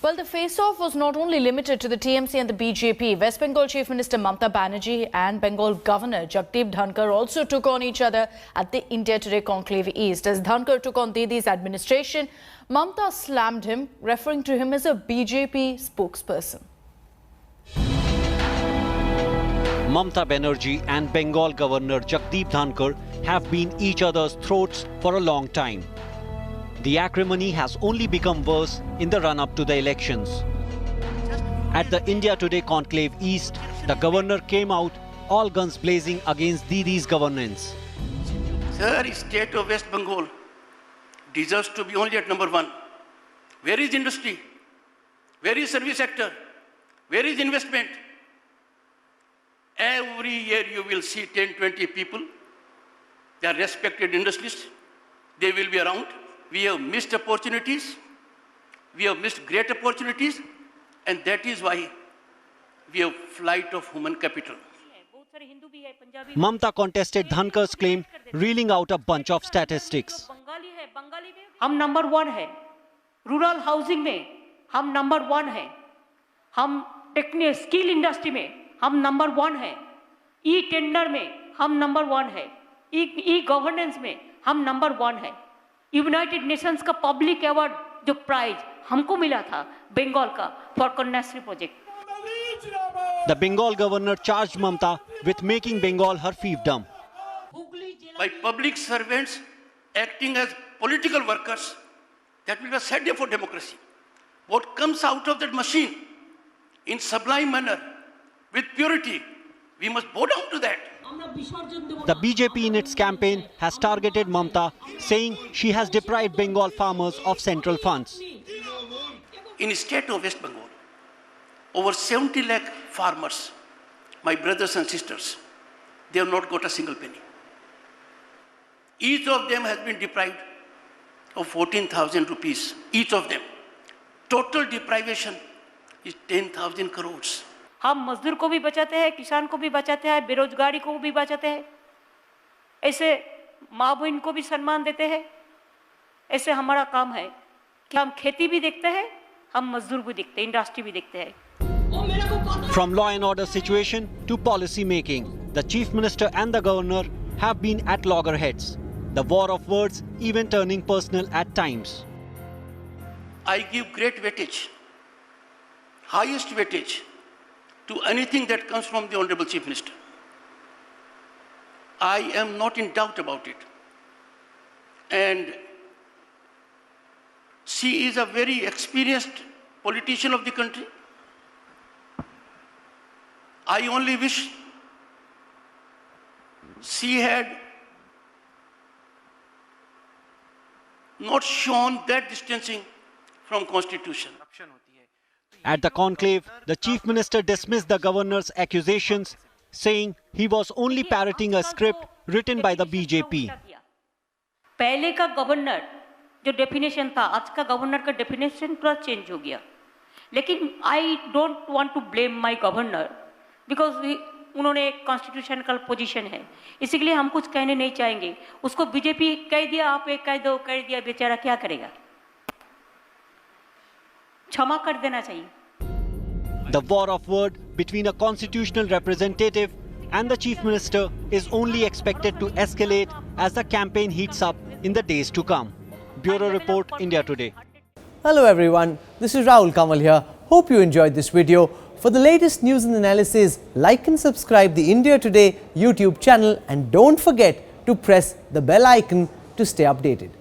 Well, the face-off was not only limited to the TMC and the BJP. West Bengal Chief Minister Mamata Banerjee and Bengal Governor Jagdeep Dhankar also took on each other at the India Today Conclave East. As Dhankar took on Didi's administration, Mamata slammed him, referring to him as a BJP spokesperson. Mamata Banerjee and Bengal Governor Jagdeep Dhankar have been each other's throats for a long time. The acrimony has only become worse in the run-up to the elections. At the India Today Conclave East, the governor came out all guns blazing against Didi's governance. Sir, state of West Bengal deserves to be only at number one. Where is industry? Where is service sector? Where is investment? Every year you will see 10-20 people. They are respected industrialists. They will be around. We have missed opportunities. We have missed great opportunities. And that is why we have flight of human capital. Mamata contested Dhankar's claim, reeling out a bunch of statistics. हम number 1 है, rural housing में हम number 1 है, हम technical skill industry में हम number 1 है, e tender में हम नंबर 1 है, ई गवर्नेंस में हम नंबर 1 है। यूनाइटेड नेशंस का पब्लिक अवार्ड जो प्राइज हमको मिला था बंगाल का for Kanyashree project. The Bengal governor charged Mamata with making Bengal her fiefdom. By public servants acting as political workers, that will be a sad day for democracy. What comes out of that machine in sublime manner, with purity, we must bow down to that. The BJP in its campaign has targeted Mamata, saying she has deprived Bengal farmers of central funds. In the state of West Bengal, over 70 lakh farmers, my brothers and sisters, they have not got a single penny. Each of them has been deprived of 14,000 rupees, each of them. Total deprivation is 10,000 crores. हम मजदूर को भी बचाते हैं, किसान को भी बचाते हैं, बेरोजगारी को भी बचाते हैं। ऐसे माँ बहन को भी सम्मान देते हैं। ऐसे हमारा काम है कि हम खेती भी देखते हैं, हम मजदूर भी देखते हैं, इंडस्ट्री भी देखते हैं। From law and order situation to policy making, the chief minister and the governor have been at loggerheads. The war of words even turning personal at times. I give great weightage, highest weightage, to anything that comes from the Honorable Chief Minister. I am not in doubt about it. And she is a very experienced politician of the country. I only wish she had not shown that distancing from Constitution. At the conclave, the chief minister dismissed the governor's accusations, saying he was only parroting a script written by the BJP. पहले का governor जो definition था, आज का governor का definition पूरा change हो गया। लेकिन I don't want to blame my governor because उन्होंने एक कॉन्स्टिट्यूशनल पोजीशन है, इसीलिए हम कुछ कहने नहीं चाहेंगे। उसको बीजेपी कह दिया, आप एक कह दो, कह दिया, बेचारा क्या करेगा? क्षमा कर देना चाहिए। The war of word between a constitutional representative and the chief minister is only expected to escalate as the campaign heats up in the days to come. Bureau Report, India Today. Hello everyone, this is Rahul Kamal here. Hope you enjoyed this video. For the latest news and analysis, like and subscribe the India Today YouTube channel and don't forget to press the bell icon to stay updated.